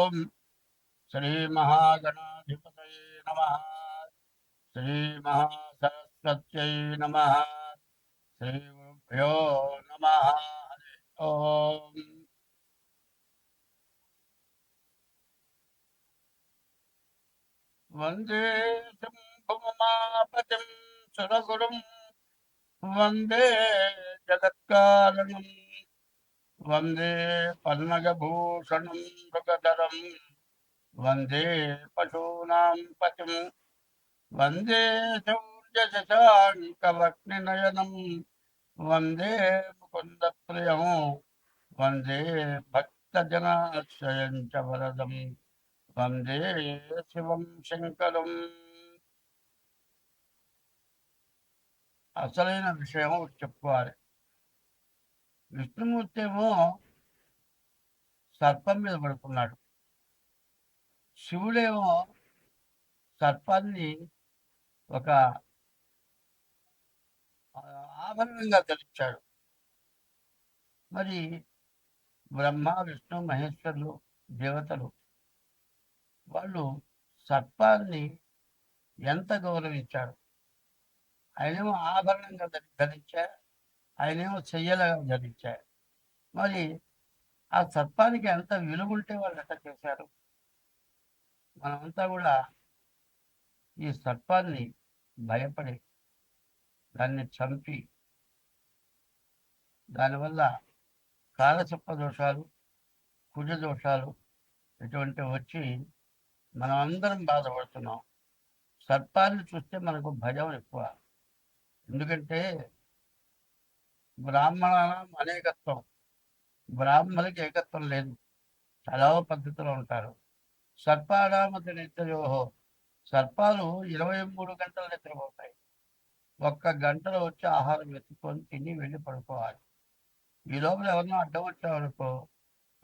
ఓం శ్రీ మహాగణాధిపతయే నమః. శ్రీ మహాసరస్వత్యై నమః. శ్రీ గురుభ్యో నమః. హరి ఓం. వందే శంభుమాపతిం సురగురుం వందే జగత్కారణం వందే పన్నగభూషణం మృగధరం వందే పశూనాం పతిం వందే శౌర్యశశాంకవక్నినయనం వందే ముకుందప్రియం వందే భక్తజనాశ్రయం చ వరదం వందే శివం శంకరం. అసలైన విషయం చెప్పుకోవాలి. విష్ణుమూర్తి ఏమో సర్పం మీద పడుకున్నాడు. శివుడేమో సర్పాన్ని ఒక ఆభరణంగా ధరించాడు. మరి బ్రహ్మ విష్ణు మహేశ్వరులు దేవతలు వాళ్ళు సర్పాన్ని ఎంత గౌరవించారు. ఆయనేమో ఆభరణంగా ధరించారు, ఆయనేమో చెయ్యలుగా ధరించారు. మరి ఆ సర్పానికి ఎంత విలువ ఉంటే వాళ్ళు ఎట్లా చేశారు. మనమంతా కూడా ఈ సర్పాన్ని భయపడి దాన్ని చంపి దానివల్ల కాలచప్ప దోషాలు, కుజ దోషాలు ఇటువంటివి వచ్చి మనం అందరం బాధపడుతున్నాం. సర్పాన్ని చూస్తే మనకు భయం ఎక్కువ. ఎందుకంటే బ్రాహ్మణానం అనేకత్వం, బ్రాహ్మణులకి ఏకత్వం లేదు, చాలా పద్ధతిలో ఉంటారు. సర్పానామతి నిత్యయోహో, సర్పాలు 23 గంటలు నిద్రపోతాయి. 1 గంటలో వచ్చి ఆహారం ఎత్తుకొని తిని వెళ్ళి పడుకోవాలి. ఈ లోపల ఎవరినో అడ్డం వచ్చామనుకో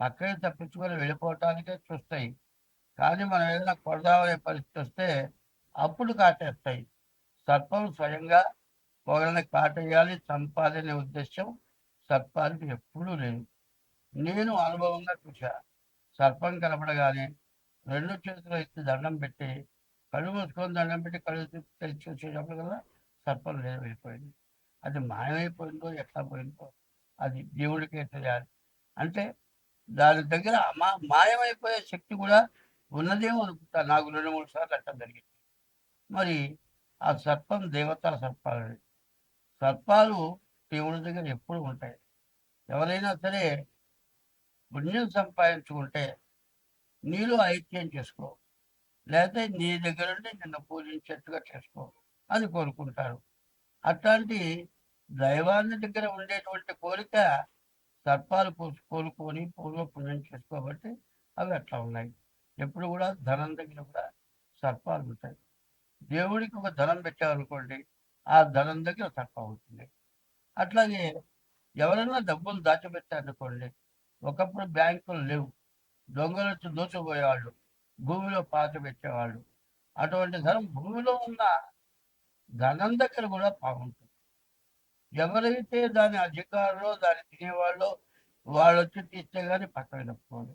పక్కకి తప్పించుకొని వెళ్ళిపోవటానికే చూస్తాయి. కానీ మనం ఏదైనా కొడదామనే పరిస్థితి వస్తే అప్పుడు కాటేస్తాయి. సర్పం స్వయంగా ఒకరిని కాటేయాలి, చంపాలనే ఉద్దేశం సర్పానికి ఎప్పుడూ లేదు. నేను అనుభవంగా చూశా. సర్పం కనపడగానే 2 చేతులు ఎత్తి దండం పెట్టి, కళ్ళు మూసుకొని దండం పెట్టి కళ్ళు తెరిచి చూసేటప్పుడు కదా సర్పం లేదు, వెళ్ళిపోయింది. అది మాయమైపోయిందో ఎట్లా పోయిందో అది దేవుడికే తెలియాలి. అంటే దాని దగ్గర మాయమైపోయే శక్తి కూడా ఉన్నదేమో అనుకుంటా. నాకు 2-3 సార్లు అట్లా జరిగింది. మరి ఆ సర్పం దేవతల సర్పాలు. సర్పాలు దేవుడి దగ్గర ఎప్పుడు ఉంటాయి. ఎవరైనా సరే పుణ్యం సంపాదించుకుంటే నీలో ఐక్యం చేసుకో, లేకపోతే నీ దగ్గర ఉండి నిన్ను పూజించేట్టుగా చేసుకో అని కోరుకుంటారు. అట్లాంటి దైవాన్ని దగ్గర ఉండేటువంటి కోరిక సర్పాలు కోరుకొని పూర్వపుణ్యం చేసుకోబట్టి అవి అట్లా ఉన్నాయి. ఎప్పుడు కూడా ధనం దగ్గర కూడా సర్పాలు ఉంటాయి. దేవుడికి ఒక ధనం పెట్టామనుకోండి, ఆ ధనం దగ్గర సర్పం ఉంటుంది. అట్లాగే ఎవరైనా డబ్బులు దాచిపెట్టారనుకోండి, ఒకప్పుడు బ్యాంకులు లేవు, దొంగలు వచ్చి దోచుకుపోయేవాళ్ళు, భూమిలో పాత పెట్టేవాళ్ళు. అటువంటి ధనం భూమిలో ఉన్న ధనం దగ్గర కూడా బాగుంటుంది. ఎవరైతే దాని అధికారులో దాన్ని తినేవాళ్ళో వాళ్ళు వచ్చి తీస్తే కానీ పక్కన తప్పుకోదు.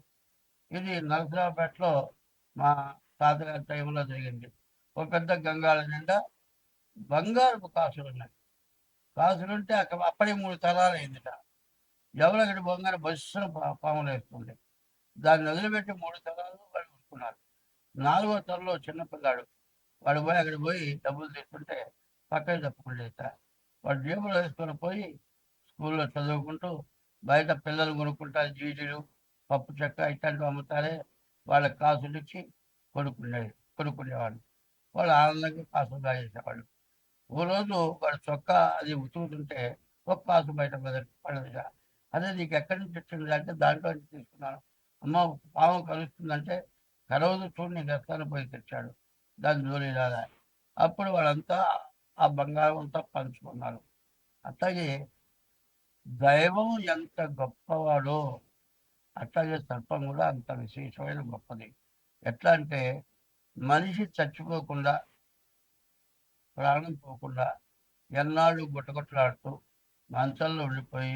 ఇది నరసరావుపేటలో మా తాతగారి టైంలో జరిగింది. ఒక పెద్ద గంగాళ నిండా బంగారపు కాసులు ఉన్నాయి. కాసులుంటే అప్పుడే 3 తరాలు అయిందిట. ఎవరు అక్కడి బంగారం బస్సును పాములు వేస్తుంది. దాన్ని వదిలిపెట్టి 3 తరాలు వాళ్ళు ఉంటున్నారు. 4వ తరంలో చిన్నపిల్లాడు వాడు పోయి అక్కడికి పోయి డబ్బులు తీసుకుంటే పక్కన తప్పుకుంటేట వాడు జేబులో వేసుకొని పోయి స్కూల్లో చదువుకుంటూ బయట పిల్లలు కొనుక్కుంటారు, జీడీలు పప్పు చెక్క ఇట్లాంటివి అమ్ముతారే, వాళ్ళకి కాసులు ఇచ్చి కొనుక్కునేవాళ్ళు. వాళ్ళు ఆనందంగా కాసులు తాగేసేవాళ్ళు. ఓ రోజు వాడు చొక్కా అది ఉతుకుతుంటే ఒక కాసు బయట పడదుగా. అదే నీకు ఎక్కడి నుంచి వచ్చింది అంటే దాంట్లో నుంచి తీసుకున్నాను. అమ్మ పాము కలుస్తుందంటే కలవదు చూడు నీకు ఎస్తాను పోయి తెచ్చాడు. దాని జోలి రాదా. అప్పుడు వాళ్ళంతా ఆ బంగారం అంతా పంచుకున్నారు. అట్లాగే దైవం ఎంత గొప్పవాడో అట్లాగే సర్పం కూడా అంత విశేషమైన గొప్పది. ఎట్లా అంటే మనిషి చచ్చిపోకుండా, ప్రాణం పోకుండా ఎన్నాళ్ళు గుట్టగుట్టలాడుతూ మంచంలో ఉండిపోయి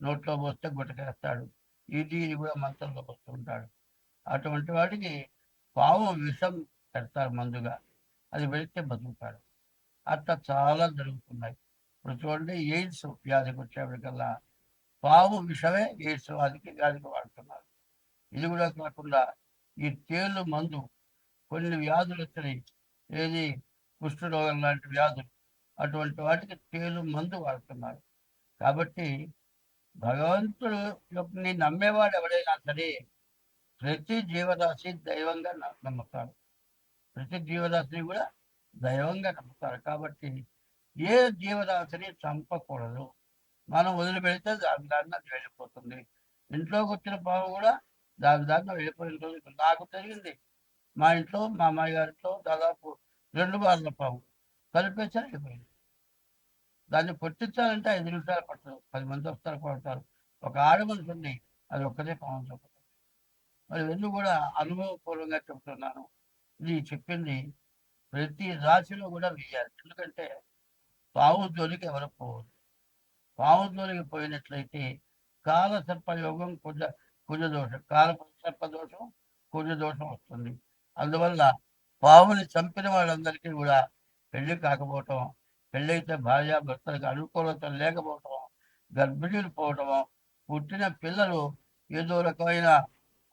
నోట్లో పోస్తే గుట్టకేస్తాడు. ఇది కూడా మంచంలో వస్తుంటాడు. అటువంటి వాడికి పాము విషం పెడతారు మందుగా, అది పెడితే బతుకుతాడు. అట్లా చాలా జరుగుతున్నాయి. ఇప్పుడు చూడండి, ఎయిడ్స్ వ్యాధికి వచ్చేప్పటికల్లా పాము విషమే ఎయిడ్స్ వ్యాధికి వాడుతున్నారు. ఇది కూడా కాకుండా ఈ తేలు మందు, కొన్ని వ్యాధులు వచ్చినాయి, ఏది కుష్ఠరోగం లాంటి వ్యాధులు, అటువంటి వాటికి తేలు మందు వాడుతున్నారు. కాబట్టి భగవంతుడు నమ్మేవాడు ఎవడైనా సరే ప్రతి జీవరాశి దైవంగా నమ్ముతారు. ప్రతి జీవరాశిని కూడా దైవంగా నమ్ముతారు. కాబట్టి ఏ జీవరాశిని చంపకూడదు. మనం వదిలిపెడితే దాని అది వెళ్ళిపోతుంది. ఇంట్లోకి వచ్చిన పాము కూడా దాని వెళ్ళిపోయిన రోజు నాకు జరిగింది. మా ఇంట్లో మా అమ్మాయి గారింట్లో దాదాపు 2 బార్ల పాము కలిపేసి అయిపోయింది. దాన్ని కొట్టించాలంటే 5 నిమిషాలు పడుతుంది. 10 మంది వస్తారు, కొడతారు. ఒక ఆడ మనిషి ఉంది, అది ఒక్కదే పాము చంపుతుంది. మరి ఇవన్నీ కూడా అనుభవపూర్వంగా చెబుతున్నాను. ఇది చెప్పింది ప్రతి రాశిలో కూడా వేయాలి. ఎందుకంటే పాము జోలికి ఎవరు పోవద్దు. పాము జోలికి పోయినట్లయితే కాల సర్పయోగం కుజ దోషం, కాల సర్ప దోషం, కుజ దోషం వస్తుంది. అందువల్ల పాముని చంపిన వాళ్ళందరికీ కూడా పెళ్లి కాకపోవటం, పెళ్ళైతే భార్యాభర్తలకు అనుకూలత లేకపోవటం, గర్భిణీలు పోవటము, పుట్టిన పిల్లలు ఏదో రకమైన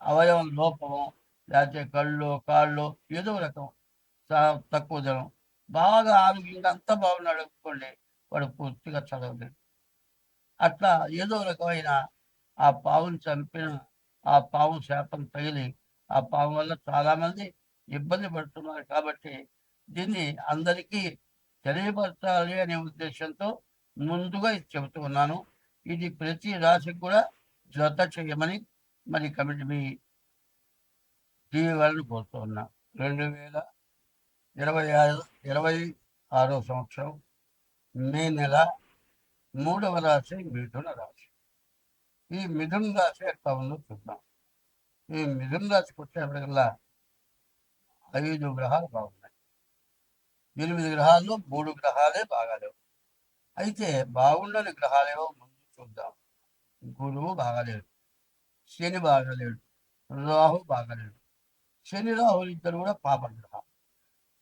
అవయవం లోపము, లేకపోతే కళ్ళు కాళ్ళు ఏదో రకం తక్కువ జనం, బాగా ఆరోగ్యంగా అంతా బాగున్నాడు అనుకోండి, వాడు పూర్తిగా చదవలేదు. అట్లా ఏదో రకమైన ఆ పావును చంపిన ఆ పాము శాపం తగిలి ఆ పాము వల్ల చాలామంది ఇబ్బంది పడుతున్నారు. కాబట్టి దీన్ని అందరికీ తెలియపరచాలి అనే ఉద్దేశంతో ముందుగా ఇది చెబుతూ ఉన్నాను. ఇది ప్రతి రాశికి కూడా జత చేయమని మరి కమిటీ మీ టీవీ వాళ్ళని కోరుతూ ఉన్నా. 2026 సంవత్సరం మే నెల 3వ రాశి మిథున రాశి. ఈ మిథున రాశి ఎట్లా ఉందో చూద్దాం. ఈ మిథున రాశికి వచ్చేప్పటికల్లా 5 గ్రహాలు బాగున్నాయి. 8 గ్రహాల్లో 3 గ్రహాలే బాగాలేవు. అయితే బాగుండని గ్రహాలేవో ముందు చూద్దాం. గురువు బాగాలేడు, శని బాగాలేడు, రాహు బాగాలేడు. శని రాహులు ఇద్దరు కూడా పాపగ్రహాలు.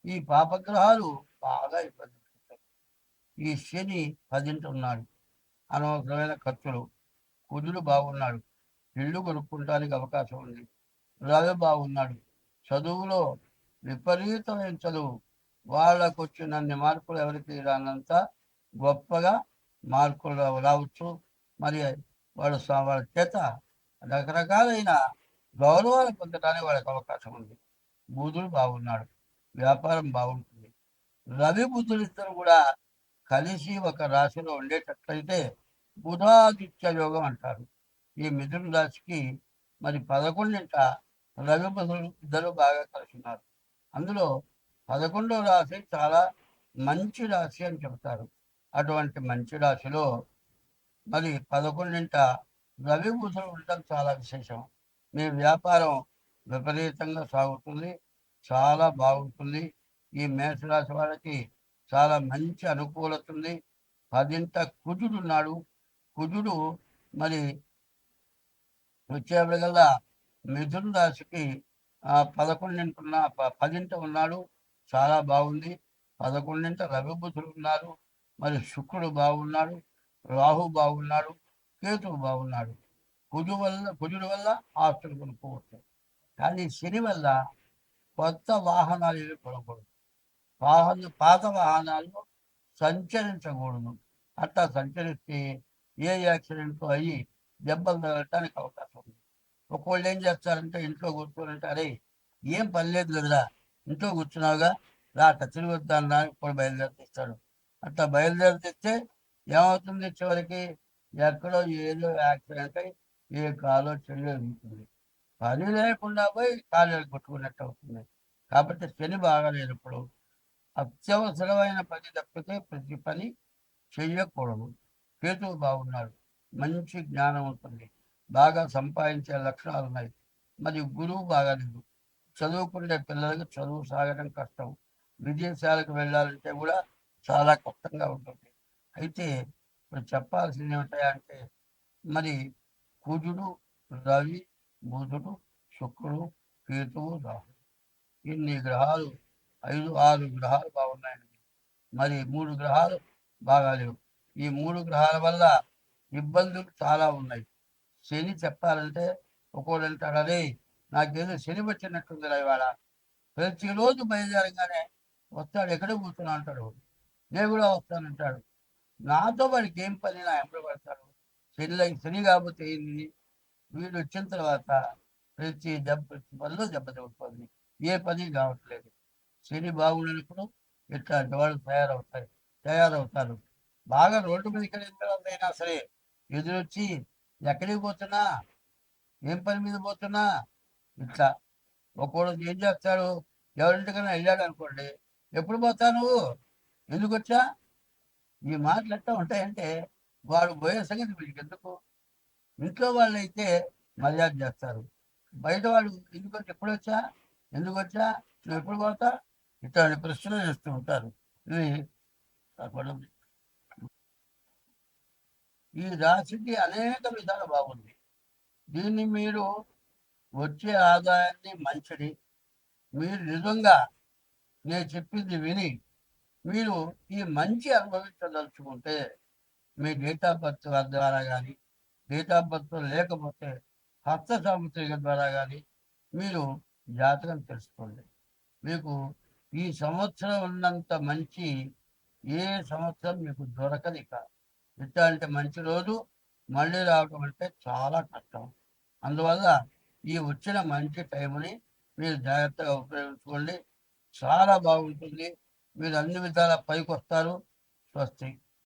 ఈ పాపగ్రహాలు బాగా ఇబ్బంది పెడతాయి. ఈ శని 10 ఉన్నాడు, అనవసరమైన ఖర్చులు. కుజుడు బాగున్నాడు, ఇల్లు కొనుక్కుంటానికి అవకాశం ఉంది. రవి బాగున్నాడు, చదువులో విపరీతమైన చదువు, వాళ్ళకు వచ్చినన్ని మార్కులు ఎవరికి రానంత గొప్పగా మార్కులు రావచ్చు. మరి వాళ్ళ చేత రకరకాలైన గౌరవాలు పొందడానికి వాళ్ళకి అవకాశం ఉంది. బుధుడు బాగున్నాడు, వ్యాపారం బాగుంటుంది. రవి బుధుడు ఇద్దరు కూడా కలిసి ఒక రాశిలో ఉండేటట్లయితే బుధాదిత్య యోగం అంటారు. ఈ మిథున రాశికి మరి 11ంట రవి బుధుడు ఇద్దరు బాగా కలిసి ఉన్నారు. అందులో 11వ రాశి చాలా మంచి రాశి అని చెబుతారు. అటువంటి మంచి రాశిలో మరి 11ంట రవి బుధుడు ఉండటం చాలా విశేషం. మీ వ్యాపారం విపరీతంగా సాగుతుంది, చాలా బాగుంటుంది. ఈ మేషరాశి వాళ్ళకి చాలా మంచి అనుకూలత ఉంది. 10ంట కుజుడు ఉన్నాడు. కుజుడు మరి వచ్చేప్పటికల్లా మిథున రాశికి 10ంట ఉన్నాడు, చాలా బాగుంది. 11ంట రవి బుధుడు ఉన్నారు. మరి శుక్రుడు బాగున్నాడు, రాహు బాగున్నాడు, కేతువు బాగున్నాడు. కుజుడు వల్ల ఆస్తులు కొనుక్కోవచ్చు. కానీ శని వల్ల కొత్త వాహనాలు ఏవి కొనకూడదు. పాత వాహనాలు సంచరించకూడదు. అట్లా సంచరిస్తే ఏ యాక్సిడెంట్ అయ్యి దెబ్బలు తగలటానికి అవకాశం ఉంది. ఒకళ్ళు ఏం చేస్తారంటే ఇంట్లో కూర్చోనంటే, అరే ఏం పని లేదు కదరా, ఇంట్లో కూర్చున్నావుగా, రా తిరిగి వద్దాను ఇప్పుడు బయలుదేరిస్తాడు. అట్లా బయలుదేరితే ఏమవుతుంది, చివరికి ఎక్కడో ఏదో యాక్సిడెంట్ అయ్యి ఏ కాలో చెల్లి ఉంటుంది. పని లేకుండా పోయి కాలు కొట్టుకున్నట్టు అవుతుంది. కాబట్టి శని బాగాలేనప్పుడు అత్యవసరమైన పని తప్పితే ప్రతి పని చెయ్యకూడదు. కేతువు బాగున్నాడు, మంచి జ్ఞానం ఉంటుంది, బాగా సంపాదించే లక్షణాలు ఉన్నాయి. మరి గురువు బాగాలేదు, చదువుకునే పిల్లలకు చదువు సాగడం కష్టం. విదేశాలకు వెళ్ళాలంటే కూడా చాలా కష్టంగా ఉంటుంది. అయితే ఇప్పుడు చెప్పాల్సింది ఏమిటంటే మరి కుజుడు, రవి, బుధుడు, శుక్రుడు, కేతువు, రాహు. ఇన్ని గ్రహాలు 5, 6 గ్రహాలు బాగున్నాయండి. మరి 3 గ్రహాలు బాగాలేవు. ఈ 3 గ్రహాల వల్ల ఇబ్బందులు చాలా ఉన్నాయి. శని చెప్పాలంటే ఒక్కోడు అంటాడు, అరే నాకేదో శని వచ్చినట్టుందిరా ఇవాళ. ప్రతిరోజు బయలుదేరంగానే వస్తాడు, ఎక్కడికి కూర్చున్నా అంటాడు. నేను కూడా వస్తానంటాడు. నాతో వాడికి ఏం పని, నా ఎంబడి పడతాడు. శని కాకపోతే ఏంది? వీడు వచ్చిన తర్వాత ప్రతి పనిలో దెబ్బ తగ్గుతుంది, ఏ పని కావట్లేదు. శని బాగున్నప్పుడు ఇట్లాంటి వాళ్ళు తయారవుతారు. బాగా రోడ్డు మీదకి వెళ్ళిన తర్వాత అయినా సరే ఎదురొచ్చి ఎక్కడికి పోతున్నా, ఏం పని మీద పోతున్నా, ఇట్లా ఒకడు ఏం చేస్తాడు, ఎవరింటికైనా వెళ్ళాడు అనుకోండి, ఎప్పుడు పోతా నువ్వు, ఎందుకు వచ్చా, ఈ మాటలు ఎట్లా ఉంటాయంటే వాడు పోయే సంగతి వీడికి ఎందుకు. ఇంట్లో వాళ్ళు అయితే మర్యాద చేస్తారు, బయట వాళ్ళు ఎందుకు ఎప్పుడు వచ్చా, ఎందుకు వచ్చా, నువ్వు ఎప్పుడు పోతా, ఇట్లాంటి ప్రశ్నలు చేస్తూ ఉంటారు. ఇవి తప్పడం. ఈ రాశికి అనేక విధాలు బాగుంది. దీన్ని మీరు వచ్చే ఆదాయాన్ని మంచిది, మీరు నిజంగా నేను చెప్పింది విని మీరు ఈ మంచి అనుభవించదలుచుకుంటే మీ డేట్ ఆఫ్ బర్త్ ద్వారా కానీ, డేట్ ఆఫ్ బర్త్ లేకపోతే హస్త సాముద్రిక ద్వారా కానీ మీరు జాతకం తెలుసుకోండి. మీకు ఈ సంవత్సరం ఉన్నంత మంచి ఏ సంవత్సరం మీకు దొరకదు. ఇక ఇట్లాంటి మంచి రోజు మళ్ళీ రావడం అంటే చాలా కష్టం. అందువల్ల ఈ వచ్చిన మంచి టైంని మీరు జాగ్రత్తగా ఉపయోగించుకోండి, చాలా బాగుంటుంది. మీరు అన్ని విధాలా పైకి వస్తారు. స్వస్తి.